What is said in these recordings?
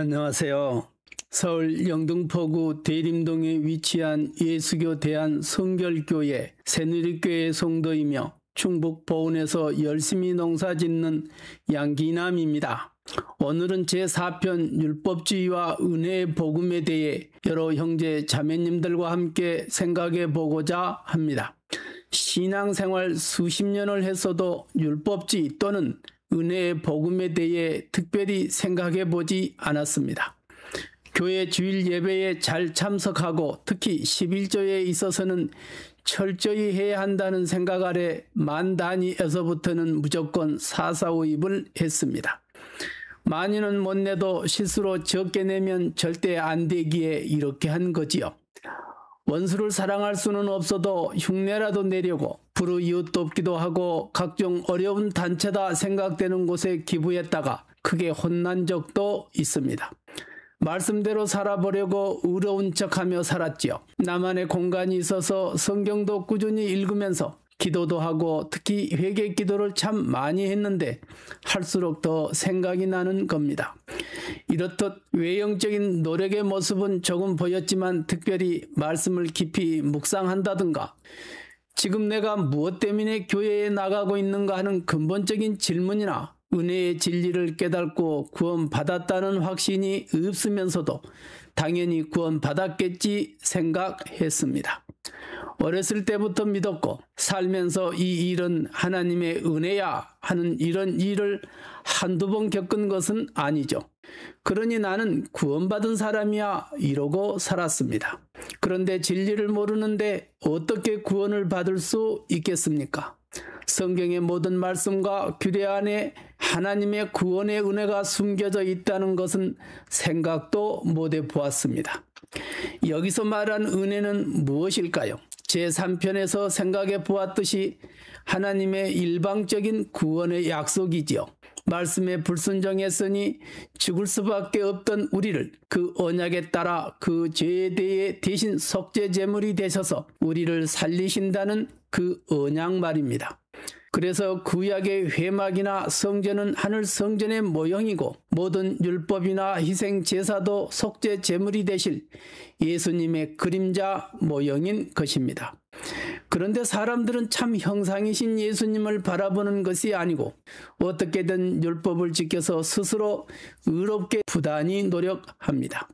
안녕하세요. 서울 영등포구 대림동에 위치한 예수교 대한성결교회 새누리교회 성도이며 충북 보은에서 열심히 농사짓는 양기남입니다. 오늘은 제4편 율법주의와 은혜의 복음에 대해 여러 형제 자매님들과 함께 생각해 보고자 합니다. 신앙생활 수십 년을 했어도 율법주의 또는 은혜의 복음에 대해 특별히 생각해 보지 않았습니다. 교회 주일 예배에 잘 참석하고 특히 11조에 있어서는 철저히 해야 한다는 생각 아래 만 단위에서부터는 무조건 사사오입을 했습니다. 많이는 못 내도 실수로 적게 내면 절대 안 되기에 이렇게 한 거지요. 원수를 사랑할 수는 없어도 흉내라도 내려고 불우이웃 돕기도 하고 각종 어려운 단체다 생각되는 곳에 기부했다가 크게 혼난 적도 있습니다. 말씀대로 살아보려고 의로운 척하며 살았지요. 나만의 공간이 있어서 성경도 꾸준히 읽으면서 기도도 하고 특히 회개 기도를 참 많이 했는데 할수록 더 생각이 나는 겁니다. 이렇듯 외형적인 노력의 모습은 조금 보였지만 특별히 말씀을 깊이 묵상한다든가 지금 내가 무엇 때문에 교회에 나가고 있는가 하는 근본적인 질문이나 은혜의 진리를 깨닫고 구원받았다는 확신이 없으면서도 당연히 구원받았겠지 생각했습니다. 어렸을 때부터 믿었고 살면서 이 일은 하나님의 은혜야 하는 이런 일을 한두 번 겪은 것은 아니죠. 그러니 나는 구원받은 사람이야 이러고 살았습니다. 그런데 진리를 모르는데 어떻게 구원을 받을 수 있겠습니까? 성경의 모든 말씀과 규례 안에 하나님의 구원의 은혜가 숨겨져 있다는 것은 생각도 못해 보았습니다. 여기서 말한 은혜는 무엇일까요? 제3편에서 생각해 보았듯이 하나님의 일방적인 구원의 약속이지요. 말씀에 불순종했으니 죽을 수밖에 없던 우리를 그 언약에 따라 그 죄에 대해 대신 속죄 제물이 되셔서 우리를 살리신다는 그 언약 말입니다. 그래서 구약의 회막이나 성전은 하늘 성전의 모형이고 모든 율법이나 희생 제사도 속죄 제물이 되실 예수님의 그림자 모형인 것입니다. 그런데 사람들은 참 형상이신 예수님을 바라보는 것이 아니고 어떻게든 율법을 지켜서 스스로 의롭게 부단히 노력합니다.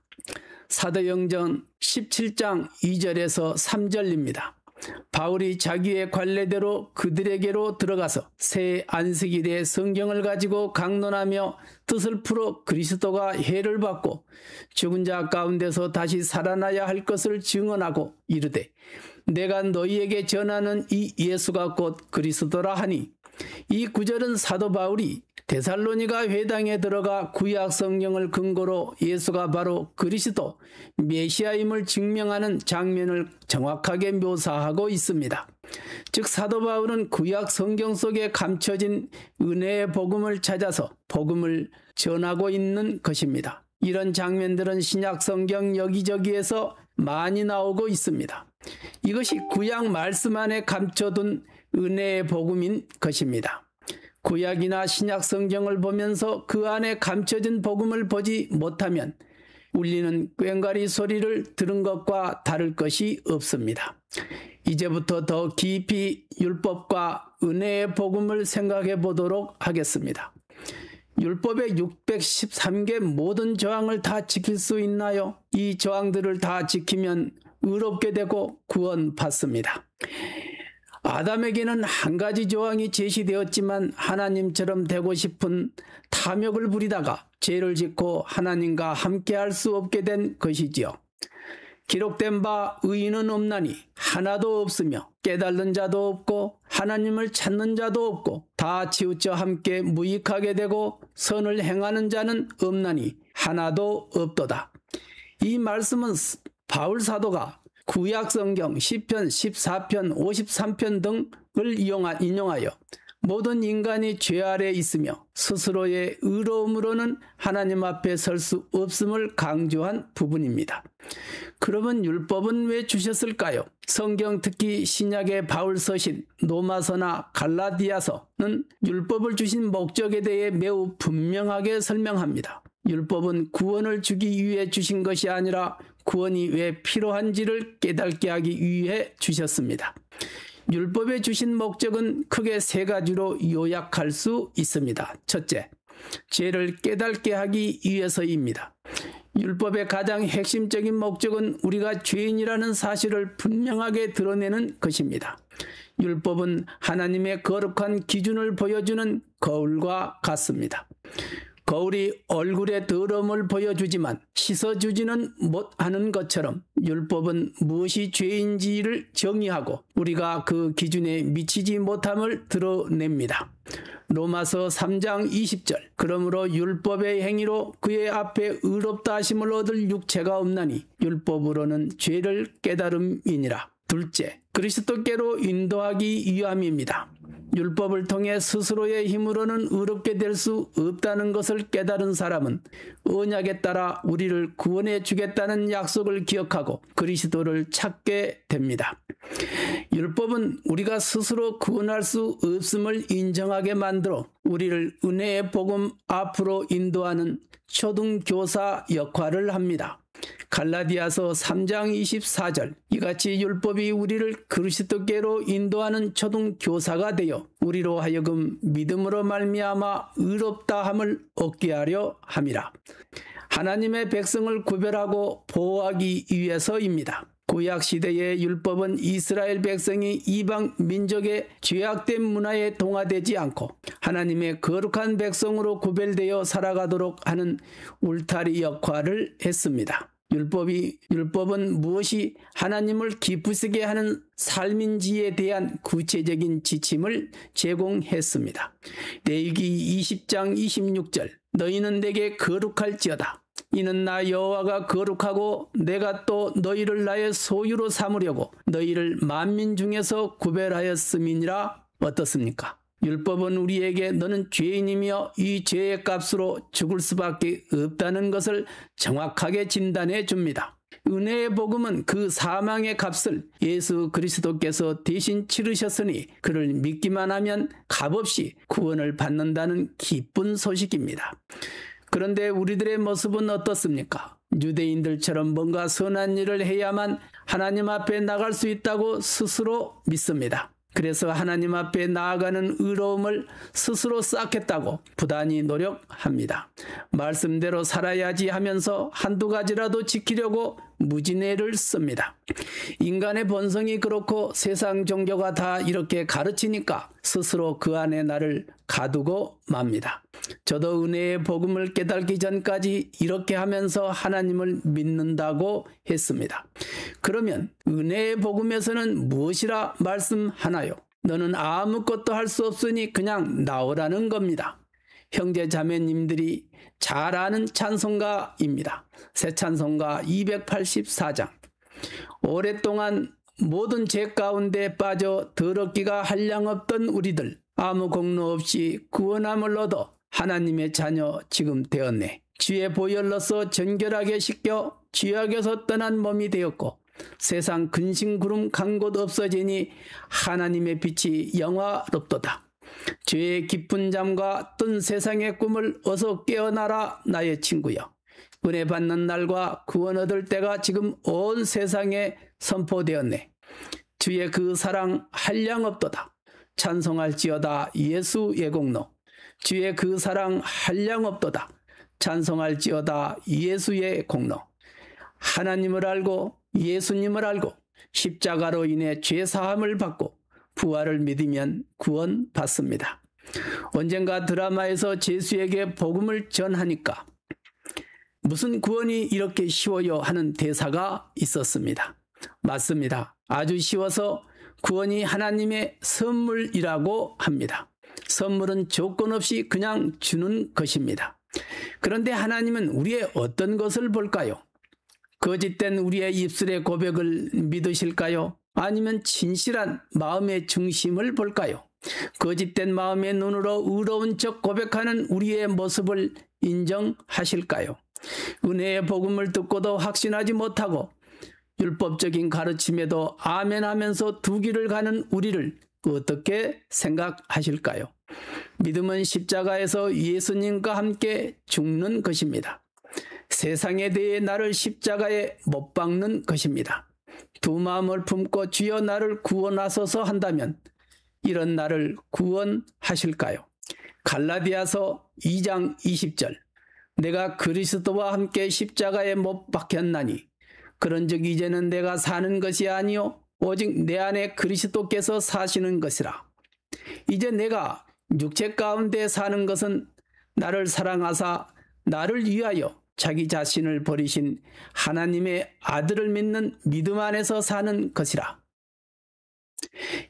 사도행전 17장 2절에서 3절입니다. 바울이 자기의 관례대로 그들에게로 들어가서 새 안식일에 성경을 가지고 강론하며 뜻을 풀어 그리스도가 해를 받고 죽은 자 가운데서 다시 살아나야 할 것을 증언하고 이르되 내가 너희에게 전하는 이 예수가 곧 그리스도라 하니 이 구절은 사도 바울이 데살로니가 회당에 들어가 구약 성경을 근거로 예수가 바로 그리스도 메시아임을 증명하는 장면을 정확하게 묘사하고 있습니다. 즉 사도 바울은 구약 성경 속에 감춰진 은혜의 복음을 찾아서 복음을 전하고 있는 것입니다. 이런 장면들은 신약 성경 여기저기에서 많이 나오고 있습니다. 이것이 구약 말씀 안에 감춰둔 은혜의 복음인 것입니다. 구약이나 신약 성경을 보면서 그 안에 감춰진 복음을 보지 못하면 울리는 꽹과리 소리를 들은 것과 다를 것이 없습니다. 이제부터 더 깊이 율법과 은혜의 복음을 생각해 보도록 하겠습니다. 율법의 613개 모든 조항을 다 지킬 수 있나요? 이 조항들을 다 지키면 의롭게 되고 구원받습니다. 아담에게는 한 가지 조항이 제시되었지만 하나님처럼 되고 싶은 탐욕을 부리다가 죄를 짓고 하나님과 함께할 수 없게 된 것이지요. 기록된 바 의인은 없나니 하나도 없으며 깨달는 자도 없고 하나님을 찾는 자도 없고 다 치우쳐 함께 무익하게 되고 선을 행하는 자는 없나니 하나도 없도다. 이 말씀은 바울 사도가 구약 성경 10편, 14편, 53편 등을 인용하여 모든 인간이 죄 아래 있으며 스스로의 의로움으로는 하나님 앞에 설 수 없음을 강조한 부분입니다. 그러면 율법은 왜 주셨을까요? 성경 특히 신약의 바울 서신 로마서나 갈라디아서는 율법을 주신 목적에 대해 매우 분명하게 설명합니다. 율법은 구원을 주기 위해 주신 것이 아니라 구원이 왜 필요한지를 깨닫게 하기 위해 주셨습니다. 율법에 주신 목적은 크게 세 가지로 요약할 수 있습니다. 첫째, 죄를 깨닫게 하기 위해서입니다. 율법의 가장 핵심적인 목적은 우리가 죄인이라는 사실을 분명하게 드러내는 것입니다. 율법은 하나님의 거룩한 기준을 보여주는 거울과 같습니다. 거울이 얼굴의 더러움을 보여주지만 씻어주지는 못하는 것처럼 율법은 무엇이 죄인지를 정의하고 우리가 그 기준에 미치지 못함을 드러냅니다. 로마서 3장 20절 그러므로 율법의 행위로 그의 앞에 의롭다 하심을 얻을 육체가 없나니 율법으로는 죄를 깨달음이니라. 둘째, 그리스도께로 인도하기 위함입니다. 율법을 통해 스스로의 힘으로는 의롭게 될 수 없다는 것을 깨달은 사람은 언약에 따라 우리를 구원해 주겠다는 약속을 기억하고 그리스도를 찾게 됩니다. 율법은 우리가 스스로 구원할 수 없음을 인정하게 만들어 우리를 은혜의 복음 앞으로 인도하는 초등교사 역할을 합니다. 갈라디아서 3장 24절 이같이 율법이 우리를 그리스도께로 인도하는 초등교사가 되어 우리로 하여금 믿음으로 말미암아 의롭다함을 얻게 하려 함이라. 하나님의 백성을 구별하고 보호하기 위해서입니다. 구약시대의 율법은 이스라엘 백성이 이방 민족의 죄악된 문화에 동화되지 않고 하나님의 거룩한 백성으로 구별되어 살아가도록 하는 울타리 역할을 했습니다. 율법은 무엇이 하나님을 기쁘시게 하는 삶인지에 대한 구체적인 지침을 제공했습니다. 레위기 20장 26절 너희는 내게 거룩할지어다. 이는 나 여호와가 거룩하고 내가 또 너희를 나의 소유로 삼으려고 너희를 만민 중에서 구별하였음이니라. 어떻습니까? 율법은 우리에게 너는 죄인이며 이 죄의 값으로 죽을 수밖에 없다는 것을 정확하게 진단해 줍니다. 은혜의 복음은 그 사망의 값을 예수 그리스도께서 대신 치르셨으니 그를 믿기만 하면 값없이 구원을 받는다는 기쁜 소식입니다. 그런데 우리들의 모습은 어떻습니까? 유대인들처럼 뭔가 선한 일을 해야만 하나님 앞에 나갈 수 있다고 스스로 믿습니다. 그래서 하나님 앞에 나아가는 의로움을 스스로 쌓겠다고 부단히 노력합니다. 말씀대로 살아야지 하면서 한두 가지라도 지키려고 무진애를 씁니다. 인간의 본성이 그렇고 세상 종교가 다 이렇게 가르치니까 스스로 그 안에 나를 가두고 맙니다. 저도 은혜의 복음을 깨닫기 전까지 이렇게 하면서 하나님을 믿는다고 했습니다. 그러면 은혜의 복음에서는 무엇이라 말씀하나요? 너는 아무것도 할 수 없으니 그냥 나오라는 겁니다. 형제 자매님들이 잘 아는 찬송가입니다. 새 찬송가 284장. 오랫동안 모든 죄 가운데 빠져 더럽기가 한량없던 우리들 아무 공로 없이 구원함을 얻어 하나님의 자녀 지금 되었네. 주의 보혈로서 정결하게 씻겨 죄악에서 떠난 몸이 되었고 세상 근심구름 간 곳 없어지니 하나님의 빛이 영화롭도다. 죄의 깊은 잠과 뜬 세상의 꿈을 어서 깨어나라 나의 친구여. 은혜 받는 날과 구원 얻을 때가 지금 온 세상에 선포되었네. 주의 그 사랑 한량없도다. 찬송할지어다 예수의 공로. 주의 그 사랑 한량없도다. 찬송할지어다 예수의 공로. 하나님을 알고 예수님을 알고 십자가로 인해 죄사함을 받고 부활을 믿으면 구원받습니다. 언젠가 드라마에서 제수에게 복음을 전하니까 무슨 구원이 이렇게 쉬워요 하는 대사가 있었습니다. 맞습니다. 아주 쉬워서 구원이 하나님의 선물이라고 합니다. 선물은 조건 없이 그냥 주는 것입니다. 그런데 하나님은 우리의 어떤 것을 볼까요? 거짓된 우리의 입술의 고백을 믿으실까요? 아니면 진실한 마음의 중심을 볼까요? 거짓된 마음의 눈으로 의로운 척 고백하는 우리의 모습을 인정하실까요? 은혜의 복음을 듣고도 확신하지 못하고 율법적인 가르침에도 아멘 하면서 두 길을 가는 우리를 어떻게 생각하실까요? 믿음은 십자가에서 예수님과 함께 죽는 것입니다. 세상에 대해 나를 십자가에 못 박는 것입니다. 두 마음을 품고 주여 나를 구원하소서 한다면 이런 나를 구원하실까요? 갈라디아서 2장 20절 내가 그리스도와 함께 십자가에 못 박혔나니 그런즉 이제는 내가 사는 것이 아니요 오직 내 안에 그리스도께서 사시는 것이라. 이제 내가 육체 가운데 사는 것은 나를 사랑하사 나를 위하여 자기 자신을 버리신 하나님의 아들을 믿는 믿음 안에서 사는 것이라.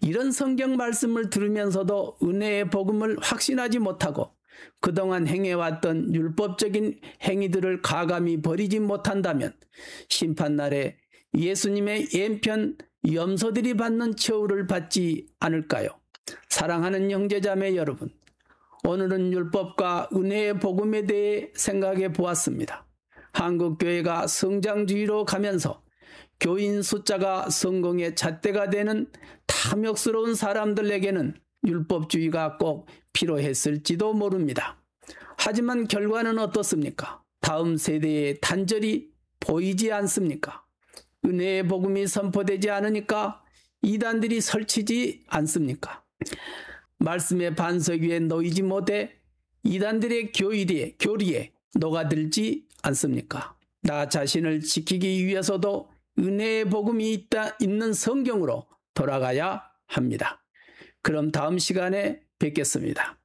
이런 성경 말씀을 들으면서도 은혜의 복음을 확신하지 못하고 그동안 행해왔던 율법적인 행위들을 가감히 버리지 못한다면 심판날에 예수님의 왼편 염소들이 받는 처우를 받지 않을까요? 사랑하는 형제자매 여러분, 오늘은 율법과 은혜의 복음에 대해 생각해 보았습니다. 한국교회가 성장주의로 가면서 교인 숫자가 성공의 잣대가 되는 탐욕스러운 사람들에게는 율법주의가 꼭 필요했을지도 모릅니다. 하지만 결과는 어떻습니까? 다음 세대의 단절이 보이지 않습니까? 은혜의 복음이 선포되지 않으니까 이단들이 설치지 않습니까? 말씀의 반석 위에 놓이지 못해 이단들의 교리에 녹아들지 않습니까? 나 자신을 지키기 위해서도 은혜의 복음이 있는 성경으로 돌아가야 합니다. 그럼 다음 시간에 뵙겠습니다.